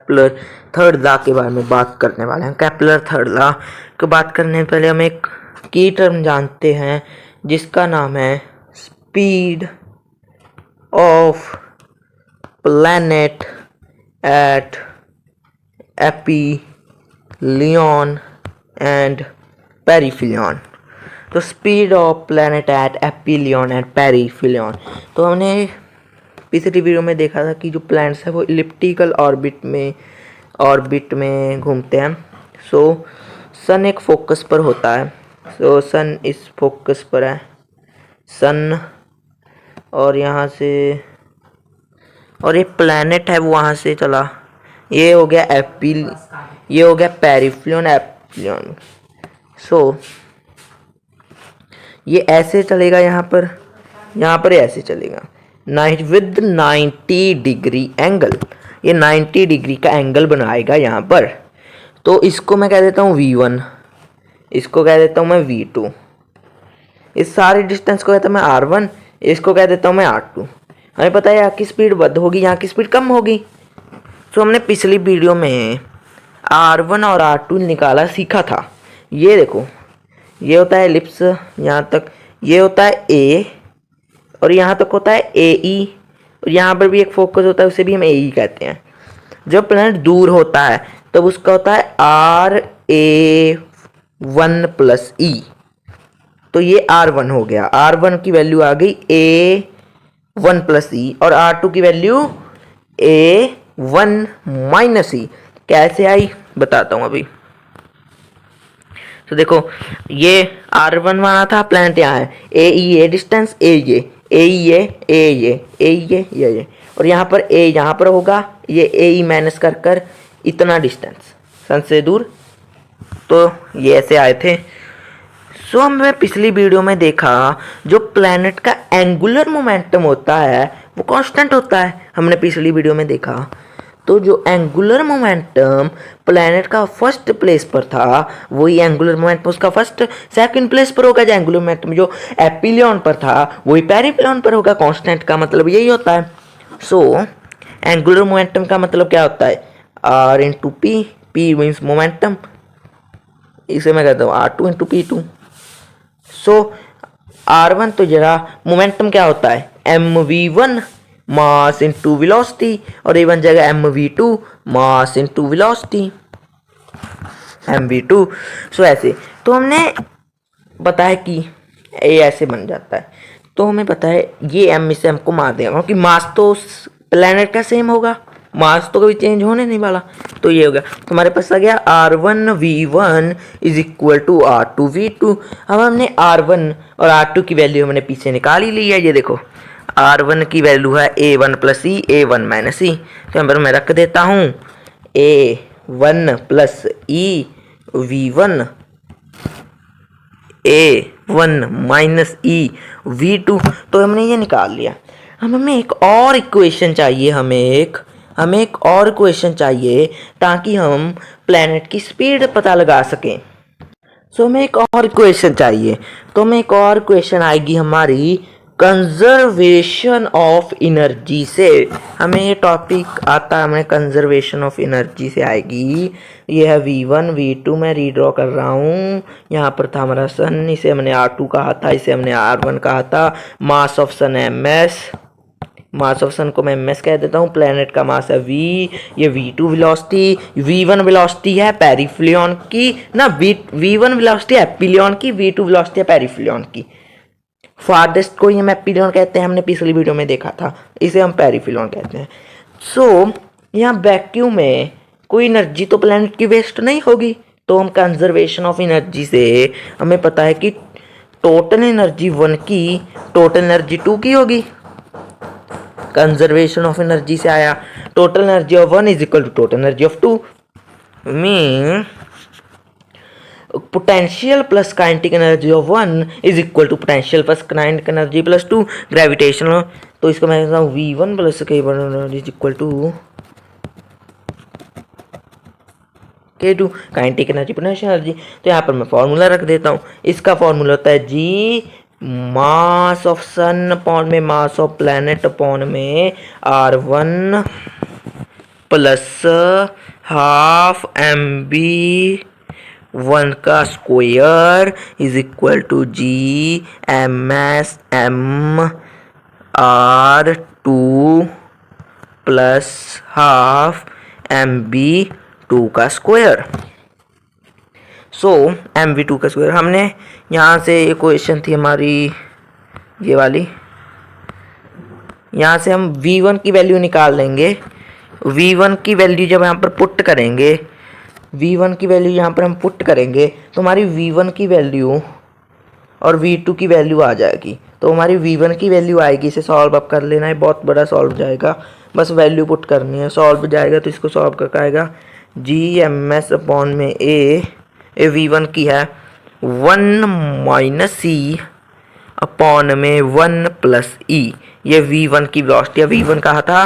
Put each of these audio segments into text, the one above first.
Kepler third law के बारे में बात करने वाले हैं। केपलर थर्ड लॉ की बात करने से पहले हम एक की टर्म जानते हैं जिसका नाम है speed of planet at aphelion and perihelion. तो speed of planet at aphelion and perihelion, तो हमने पिछली वीडियो में देखा था कि जो प्लैनेट्स है वो इलिप्टिकल ऑर्बिट में घूमते हैं। सो सन एक फोकस पर होता है। सो सन इस फोकस पर है सन, और यहाँ से और ये प्लैनेट है वो वहाँ से चला, ये हो गया ये हो गया पेरिफिलियन एपिलियन। सो ये ऐसे चलेगा, यहाँ पर ऐसे चलेगा विद 90 डिग्री एंगल, ये 90 डिग्री का एंगल बनाएगा यहाँ पर। तो इसको मैं कह देता हूँ V1, इसको कह देता हूँ मैं V2, इस सारे डिस्टेंस को कहता हूँ मैं R1, इसको कह देता हूँ मैं R2। हमें पता है यहाँ की स्पीड बढ़ होगी, यहाँ की स्पीड कम होगी। तो हमने पिछली वीडियो में R1 और R2 निकाला सीखा था। ये देखो, ये होता है एलिप्स, यहाँ तक ये होता है A, और यहाँ तक होता है AE, और यहाँ पर भी एक फोकस होता है, उसे भी हम AE कहते हैं। जब प्लैनेट दूर होता है तब उसका होता है RA1 प्लस E। तो ये R1 हो गया, R1 की वैल्यू आ गई A1 प्लस E, और R2 की वैल्यू A1 माइनस E। कैसे आई बताता हूँ अभी। तो देखो, ये R1 माना था, प्लैनेट यहाँ है, AE डिस्टेंस, ये और यहाँ पर A यहाँ पर होगा, ये AE माइनस कर इतना डिस्टेंस सन से दूर। तो ये ऐसे आए थे। सो हमने पिछली वीडियो में देखा जो प्लैनेट का एंगुलर मोमेंटम होता है वो कांस्टेंट होता है, हमने पिछली वीडियो में देखा। तो जो एंगुलर मोमेंटम प्लैनेट का फर्स्ट प्लेस पर था वही एंगुलर मोमेंटम उसका सेकंड प्लेस पर होगा। जो एंगुलर मोमेंटम जो एपिलियन पर था वही पेरिफिलियन पर होगा। कांस्टेंट का मतलब यही होता है। सो एंगुलर मोमेंटम का मतलब क्या होता है, R into P, P means momentum, इसे मैं कहता हूँ R2 इंटू P2। सो R1 तो जरा मोमेंटम क्या होता है mv1 मास इंटू वेलोसिटी, और ये बन जाएगा mv2 mass into velocity mv2। सो ऐसे तो हमने बताया कि ये ऐसे बन जाता है। तो हमें पता है ये m से हमको मार देगा क्योंकि मास तो प्लैनेट का सेम होगा, मास तो कभी चेंज होने नहीं वाला। तो ये हो गया, तुम्हारे पास आ गया R1v1 is equal to R2v2। अब हमने R1 और R2 की वैल्यू हमने पीछे निकाल ही ली है। ये देखो, R1 की वैल्यू है A1 plus E, A1 minus E। तो यहाँ पर मैं रख देता हूँ A1 plus E V1, A1 minus E V2। तो हमने ये निकाल लिया। अब हमें एक और इक्वेशन चाहिए, हमें एक और इक्वेशन चाहिए ताकि हम प्लैनेट की स्पीड पता लगा सकें। सो हमें एक और इक्वेशन चाहिए। तो हमें एक और इक्वेशन आएगी हमारी कंजर्वेशन ऑफ एनर्जी से। हमें ये टॉपिक आता है, हमें कंजर्वेशन ऑफ एनर्जी से आएगी। ये है V1 V2, मैं रीड्रॉ कर रहा हूँ। यहाँ पर था हमारा सन, इसे हमने R2 कहा था, इसे हमने R1 कहा था। Mass of sun MS, mass of sun को मैं MS कह देता हूँ। प्लैनेट का मास है V, ये V2 वेलोसिटी, V1 वेलोसिटी है पेरिफिलियन की ना, V1 वेलोसिटी है एपिलियन की, V2 वेलोसिटी है पेरिफिलियन की। फारदेस्ट को ही हम एपिलियन कहते हैं, हमने पिछली वीडियो में देखा था, इसे हम पेरिफिलियन कहते हैं। सो यहाँ वैक्यूम में कोई एनर्जी तो प्लैनेट की वेस्ट नहीं होगी। तो हम कंजर्वेशन ऑफ एनर्जी से हमें पता है कि टोटल एनर्जी 1 की टोटल एनर्जी 2 की होगी। कंजर्वेशन ऑफ एनर्जी से आया total energy of 1 is equal to total energy of 2, mean potential plus kinetic energy of 1 is equal to potential plus kinetic energy plus 2 gravitational. तो इसको मैं कहता हूँ V1 plus K1 is equal to K2 kinetic energy potential energy. तो यहाँ पर मैं formula रख देता हूँ। इसका फॉर्मूला होता है G mass of sun upon में मास ऑफ प्लैनेट अपॉन में R1 plus half M B one का square is equal to G M S M R two plus half M B two का square. So M B two का square हमने यहाँ से equation थी हमारी ये वाली, यहाँ से हम v1 की वैल्यू निकाल लेंगे। v1 की वैल्यू जब यहाँ पर पुट करेंगे, v1 की वैल्यू यहाँ पर हम पुट करेंगे तो हमारी v1 की वैल्यू और v2 की वैल्यू आ जाएगी। तो हमारी v1 की वैल्यू आएगी, इसे सॉल्व अप कर लेना है, बहुत बड़ा सॉल्व जाएगा, बस वैल्यू पुट करनी है। सॉल्व जाएगा तो इसको सॉल्व करके आएगा जी एम एस अपॉन में ए v1 की है 1 माइनस सी अपॉन में 1 प्लस ई। ये v1 की वेलोसिटी है। v1 कहाँ था,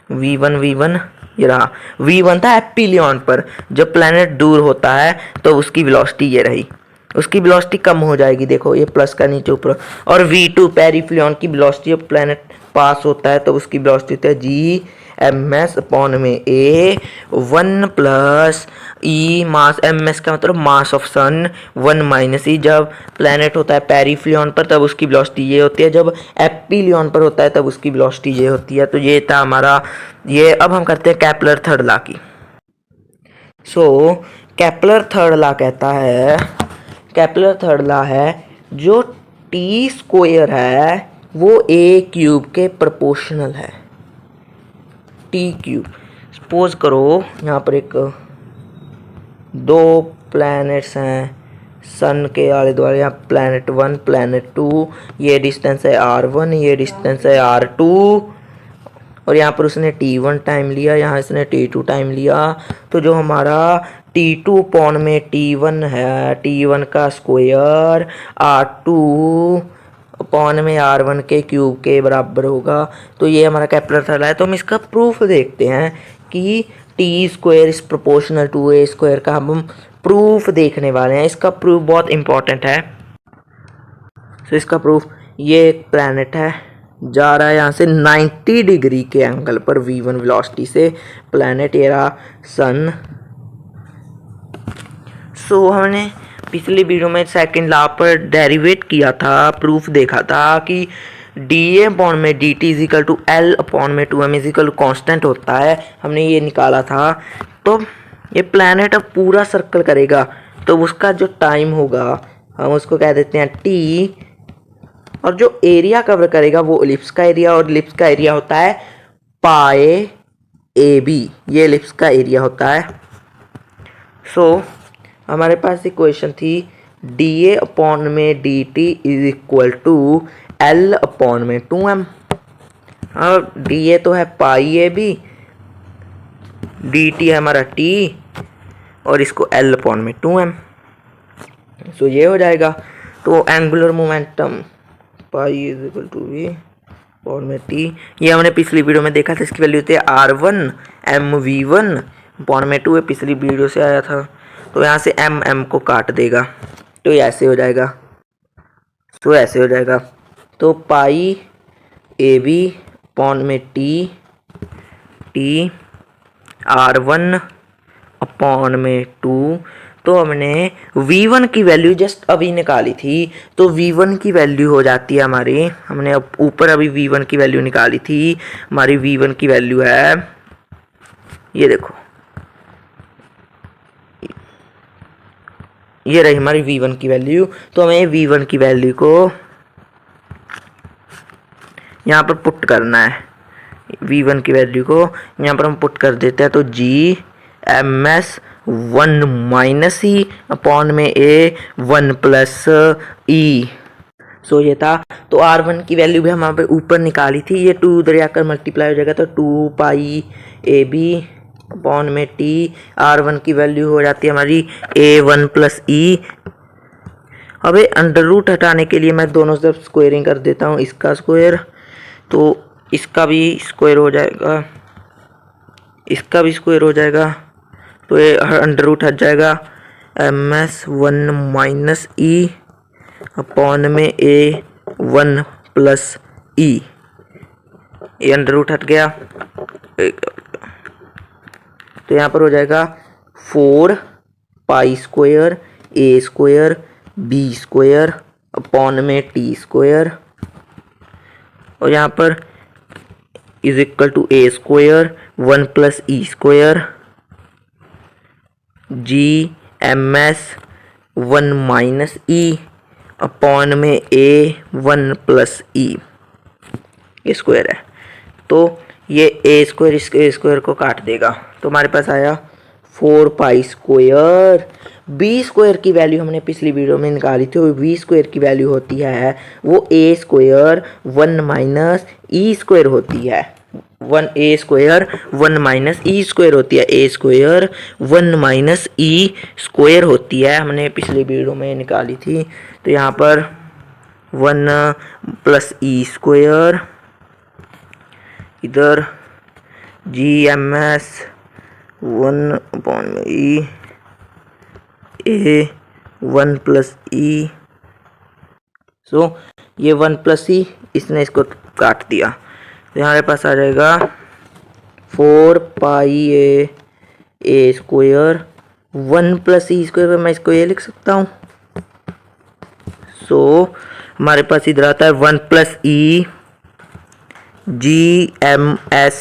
v1 ये रहा, v1 था एप्सिलॉन पर। जब प्लैनेट दूर होता है तो उसकी वेलोसिटी ये रही, उसकी वेलोसिटी कम हो जाएगी, देखो ये प्लस का नीचे ऊपर। और v2 पेरिफ्लियन की वेलोसिटी, जब प्लैनेट पास होता है तो उसकी वेलोसिटी होती है जी एम एस अपॉन में A 1 plus E mass, M S का मतलब मास ऑफ सन 1 माइनस ई। जब प्लैनेट होता है पेरिफ्लियन पर तब उसकी वेलोसिटी ये होती है, जब एप्सिलॉन पर होता है तब उसकी वेलोसिटी ये होती है। तो ये था हमारा ये। अब हम करते हैं केपलर थर्ड लॉ की। सो केपलर थर्ड लॉ कहता है, केपलर थर्ड लॉ है जो टी स्क्वायर है वो ए क्यूब के प्रोपोर्शनल है। टी क्यूब, सपोज करो यहाँ पर एक दो प्लैनेट्स हैं सन के आले द्वारा, यहाँ प्लैनेट 1 प्लैनेट 2, ये डिस्टेंस है r1, ये डिस्टेंस है r2, और यहाँ पर उसने t1 टाइम लिया, यहाँ इसने t2 टाइम लिया। तो जो हमारा t2 अपॉन में t1 है, t1 का स्क्वायर r2 अपॉन में r1 के क्यूब के बराबर होगा। तो ये हमारा केपलर थर्ड है। तो हम इसका प्रूफ देखते हैं कि T square is proportional to A square का हम प्रूफ देखने वाले हैं। इसका प्रूफ बहुत इंपॉर्टेंट है। तो इसका प्रूफ, ये एक प्लैनेट है जा रहा है यहाँ से 90 डिग्री के एंगल पर v1 वेलोसिटी से, प्लैनेट ये रहा सन। सो हमने पिछली वीडियो में सेकंड लॉ पर डेरिवेट किया था, प्रूफ देखा था कि डी ए अपॉन में D T is equal to L upon में 2m इज इक्वल कॉन्स्टेंट होता है, हमने ये निकाला था। तो ये प्लैनेट अब पूरा सर्कल करेगा तो उसका जो टाइम होगा हम उसको कह देते हैं टी, और जो एरिया कवर करेगा वो एलिप्स का एरिया, और एलिप्स का एरिया होता है पाए ए बी, ये एलिप्स का एरिया होता है। सो हमारे पास इक्वेशन थी डी ए अपॉन में D T is equal to L upon में 2m। और डी ए तो है pi A B, D T है हमारा टी, और इसको एल अपॉन में 2m। सो ये हो जाएगा। तो angular momentum pi is equal to V upon में टी, ये हमने पिछली वीडियो में देखा था, इसकी वैल्यू होती है r1 mv1 अपॉन में 2 है, पिछली वीडियो से आया था। तो यहाँ से m को काट देगा तो ये ऐसे हो जाएगा, तो ऐसे हो जाएगा। तो पाई ए बी अपॉन में टी r1 अपॉन में 2। तो हमने v1 की वैल्यू जस्ट अभी निकाली थी, तो v1 की वैल्यू हो जाती है हमारी, हमने अब ऊपर अभी v1 की वैल्यू निकाली थी, हमारी v1 की वैल्यू है, ये देखो ये रही हमारी v1 की वैल्यू। तो हमें v1 की वैल्यू को यहाँ पर पुट करना है, v1 की वैल्यू को यहाँ पर हम पुट कर देते हैं। तो G M S 1 minus E upon में ए 1 प्लस ई। सो ये था। तो r1 की वैल्यू भी हम यहाँ पे ऊपर निकाली थी, ये 2 उधर आकर मल्टीप्लाई हो जाएगा, तो 2 पाई ए बी अपॉन में टी, r1 की वैल्यू हो जाती है हमारी a1 प्लस ई। अबे अंडर रूट हटाने के लिए मैं दोनों तरफ स्क्वायरिंग कर देता हूँ, इसका स्क्वायर तो इसका भी स्क्वायर हो जाएगा, इसका भी स्क्वायर हो जाएगा, तो ये अंडर रूट हट जाएगा। M S 1 minus E upon में ए 1 प्लस ई, ये अंडर रूट हट गया। तो यहाँ पर हो जाएगा 4 pi square A square B square upon में टी स्क्वायर, और यहाँ पर is equal to A square 1 plus E square G M S 1 minus E upon में ए 1 प्लस ई स्क्वायर है। तो ये ए स्क्वायर इस ए स्क्वायर को काट देगा, तो हमारे पास आया 4 पाई स्क्वायर। बी स्क्वायर की वैल्यू हमने पिछली वीडियो में निकाली थी, और बी स्क्वायर की वैल्यू होती है वो ए स्क्वायर 1 माइनस ई स्क्वायर होती है। 1 ए स्क्वायर 1 माइनस ई स्क्वायर होती है, ए स्क्वायर 1 माइनस ई स्क्वायर होती है, हमने पिछली वीडियो में निकाली थी। तो यहाँ पर 1 प्लस ई स्क्वायर, इधर जी एम एस 1 अपॉन में ई ए 1 प्लस ई, सो ये 1 प्लस ई, इसने इसको काट दिया, तो हमारे पास आ जाएगा 4 पाई ए स्क्वायर 1 प्लस ई स्क्वायर, मैं इसको ये लिख सकता हूँ। सो हमारे पास इधर आता है 1 प्लस ई जी एम एस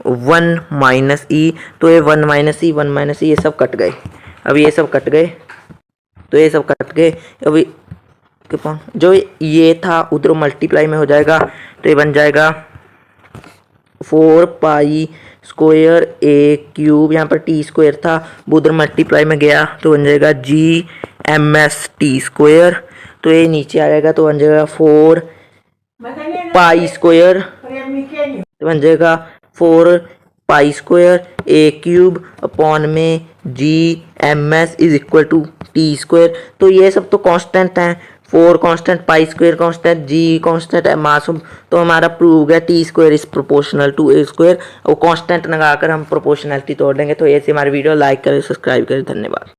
1 माइनस ई, तो ये 1 माइनस ई 1 माइनस ई ये सब कट गए। अब ये सब कट गए, तो ये सब कट गए। अभी जो ये था उधर मल्टीप्लाई में हो जाएगा, तो ये बन जाएगा 4 पाई स्क्वायर ए क्यूब, यहाँ पर टी स्क्वायर था वो उधर मल्टीप्लाई में गया तो बन जाएगा G M S T square, तो ये नीचे आ जाएगा तो बन जाएगा 4 पाई स्क्वायर, तो बन जाएगा 4 pi square A cube upon में G M S is equal to T square. तो ये सब तो कांस्टेंट हैं, 4 constant, pi square constant, G constant है, मासूम, तो हमारा प्रूव हो गया T square is proportional to A square. और कांस्टेंट लगाकर हम प्रोपोर्शनलिटी तोड़ देंगे। तो ऐसे हमारी वीडियो लाइक करें, सब्सक्राइब करें, धन्यवाद।